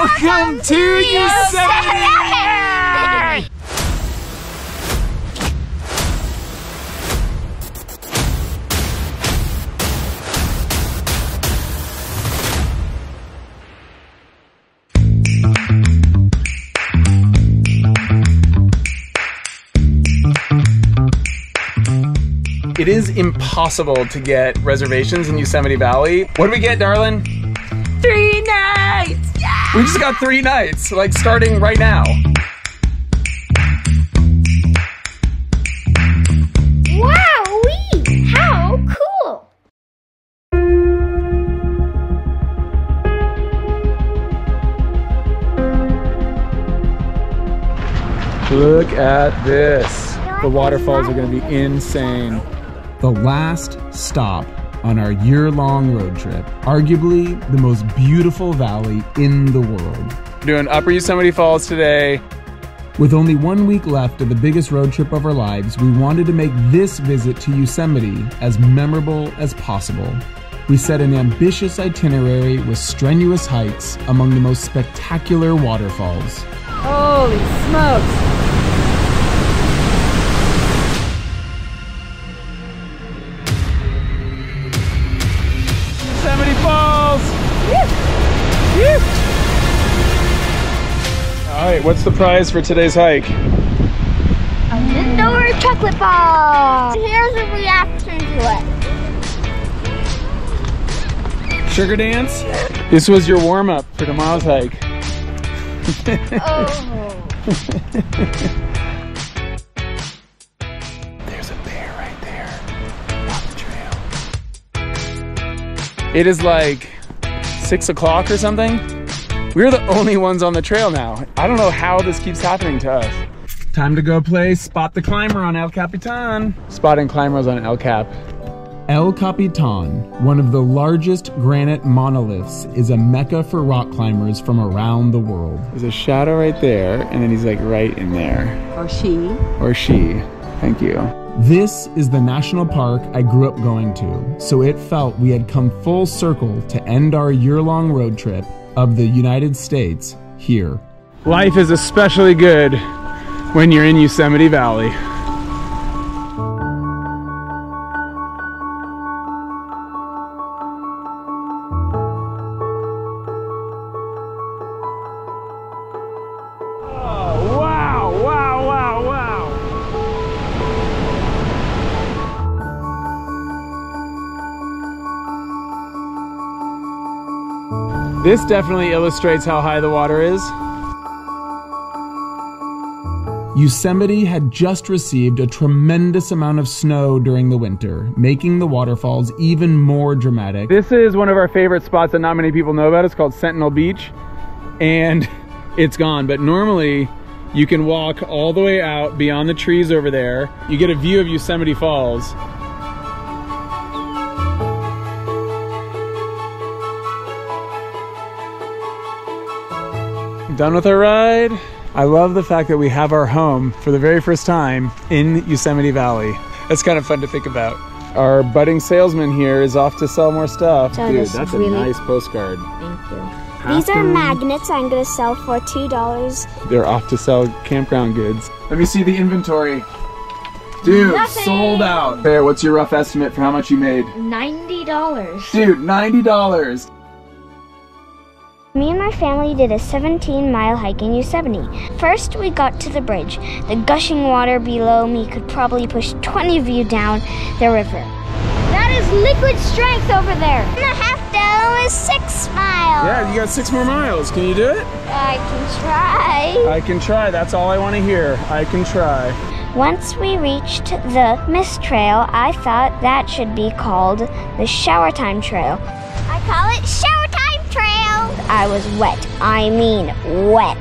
Welcome to Yosemite! It is impossible to get reservations in Yosemite Valley. What do we get, darling? 3 nights! Yeah! We just got 3 nights, like starting right now. Wowee! How cool! Look at this. The waterfalls are gonna be insane. The last stop on our year-long road trip, arguably the most beautiful valley in the world. We're doing Upper Yosemite Falls today. With only 1 week left of the biggest road trip of our lives, we wanted to make this visit to Yosemite as memorable as possible. We set an ambitious itinerary with strenuous hikes among the most spectacular waterfalls. Holy smokes! Yosemite Falls! Woo! Woo! All right, what's the prize for today's hike? A Lindor chocolate bar! Here's a reaction to it. Sugar dance? This was your warm-up for tomorrow's hike. Oh. There's a bear right there on the trail. It is like 6 o'clock or something. We're the only ones on the trail now. I don't know how this keeps happening to us. Time to go play Spot the Climber on El Capitan. Spotting climbers on El Cap. El Capitan, one of the largest granite monoliths, is a mecca for rock climbers from around the world. There's a shadow right there, and then he's like right in there. Or she. Or she. Thank you. This is the national park I grew up going to, so it felt we had come full circle to end our year-long road trip of the United States here. Life is especially good when you're in Yosemite Valley. This definitely illustrates how high the water is. Yosemite had just received a tremendous amount of snow during the winter, making the waterfalls even more dramatic. This is one of our favorite spots that not many people know about. It's called Sentinel Beach, and it's gone. But normally, you can walk all the way out beyond the trees over there. You get a view of Yosemite Falls. Done with our ride. I love the fact that we have our home for the very first time in Yosemite Valley. That's kind of fun to think about. Our budding salesman here is off to sell more stuff. So dude, that's a nice postcard. Thank you. These are magnets I'm gonna sell for $2. They're off to sell campground goods. Let me see the inventory. Dude, Nothing. Sold out. There, what's your rough estimate for how much you made? $90. Dude, $90. Me and my family did a 17-mile hike in Yosemite. First, we got to the bridge. The gushing water below me could probably push 20 of you down the river. That is liquid strength over there. And I have to go is 6 miles. Yeah, you got 6 more miles. Can you do it? I can try. I can try. That's all I want to hear. I can try. Once we reached the Mist Trail, I thought that should be called the Shower Time Trail. I call it Shower Time Trail. I was wet. I mean wet.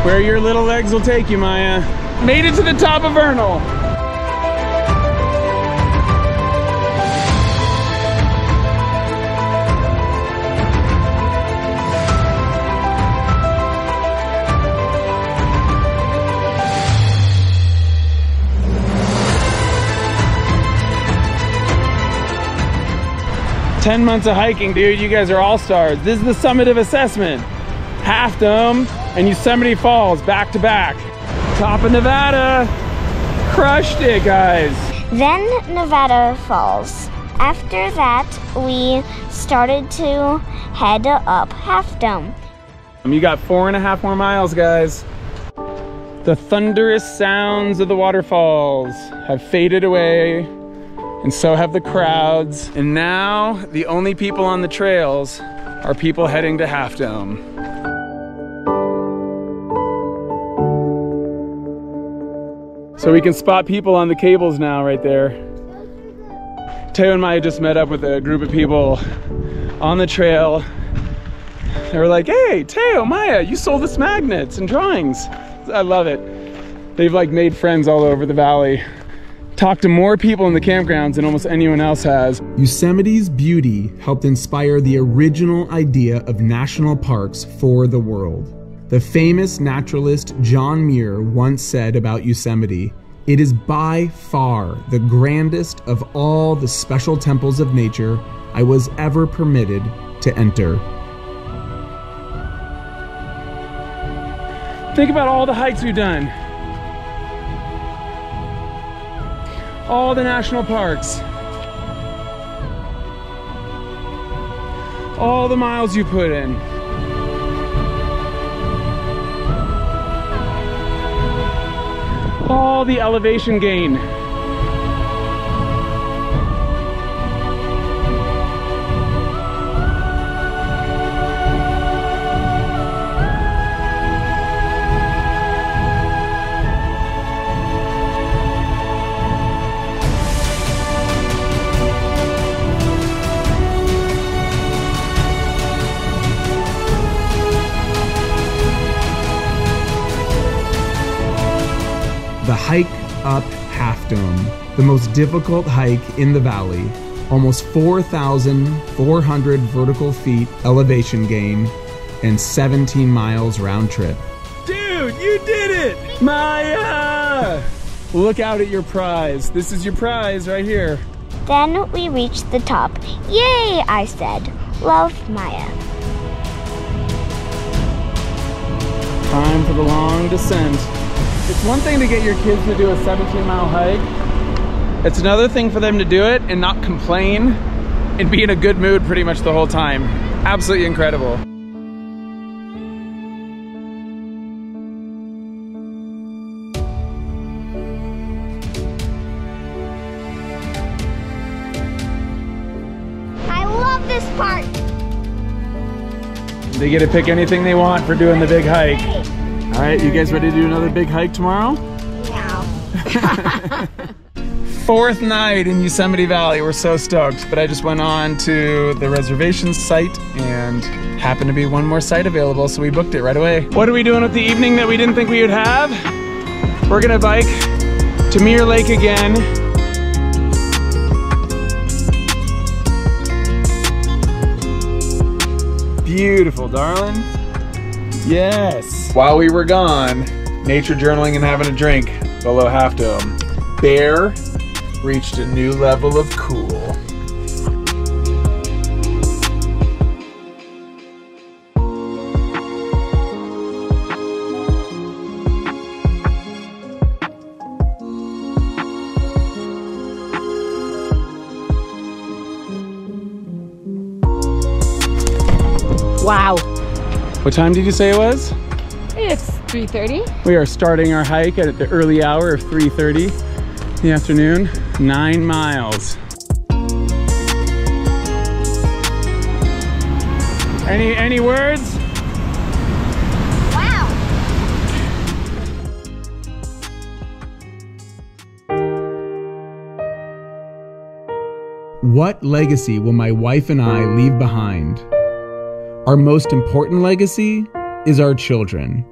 Where your little legs will take you, Maya. Made it to the top of Vernal. 10 months of hiking, dude. You guys are all stars. This is the summative assessment. Half Dome and Yosemite Falls back to back. Top of Nevada. Crushed it, guys. Then Nevada Falls. After that, we started to head up Half Dome. You got 4.5 more miles, guys. The thunderous sounds of the waterfalls have faded away, and so have the crowds. And now the only people on the trails are people heading to Half Dome. So we can spot people on the cables now right there. Teo and Maya just met up with a group of people on the trail. They were like, hey, Teo, Maya, you sold us magnets and drawings. I love it. They've like made friends all over the valley. Talked to more people in the campgrounds than almost anyone else has. Yosemite's beauty helped inspire the original idea of national parks for the world. The famous naturalist John Muir once said about Yosemite, "It is by far the grandest of all the special temples of nature I was ever permitted to enter." Think about all the hikes we've done. All the national parks. All the miles you put in. All the elevation gain. The hike up Half Dome, the most difficult hike in the valley, almost 4,400 vertical feet elevation gain, and 17 miles round trip. Dude, you did it! Maya! Look out at your prize. This is your prize right here. Then we reached the top. Yay, I said. Love, Maya. Time for the long descent. It's one thing to get your kids to do a 17-mile hike. It's another thing for them to do it and not complain and be in a good mood pretty much the whole time. Absolutely incredible. I love this part. They get to pick anything they want for doing the big hike. All right, you guys ready to do another big hike tomorrow? No. Fourth night in Yosemite Valley. We're so stoked, but I just went on to the reservation site and happened to be one more site available, so we booked it right away. What are we doing with the evening that we didn't think we would have? We're gonna bike to Mirror Lake again. Beautiful, darling. Yes. While we were gone, nature journaling and having a drink below Half Dome, Bear reached a new level of cool. Wow. What time did you say it was? It's 3:30. We are starting our hike at the early hour of 3:30 in the afternoon. 9 miles. Any words? Wow. What legacy will my wife and I leave behind? Our most important legacy is our children.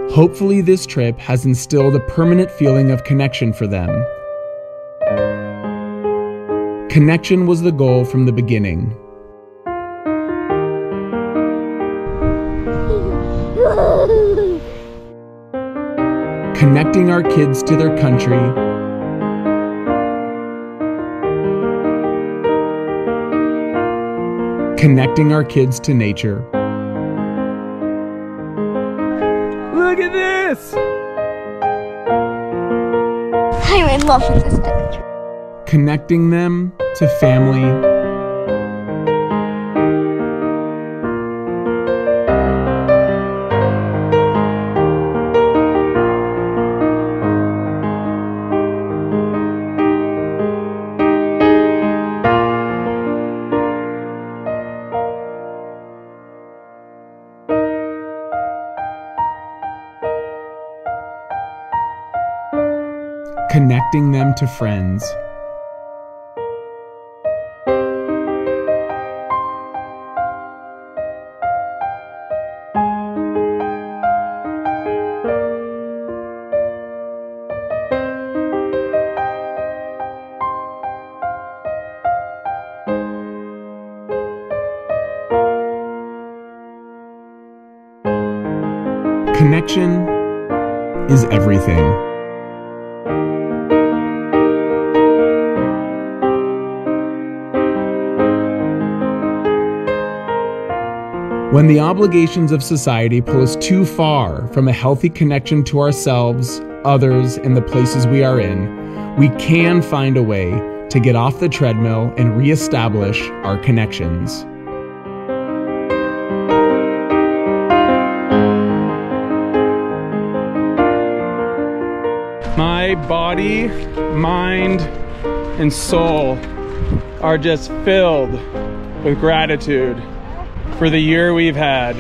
Hopefully this trip has instilled a permanent feeling of connection for them. Connection was the goal from the beginning. Connecting our kids to their country, connecting our kids to nature. Look at this! I'm in love with this picture. Connecting them to family. Connecting them to friends. Connection is everything. When the obligations of society pull us too far from a healthy connection to ourselves, others, and the places we are in, we can find a way to get off the treadmill and reestablish our connections. My body, mind, and soul are just filled with gratitude for the year we've had.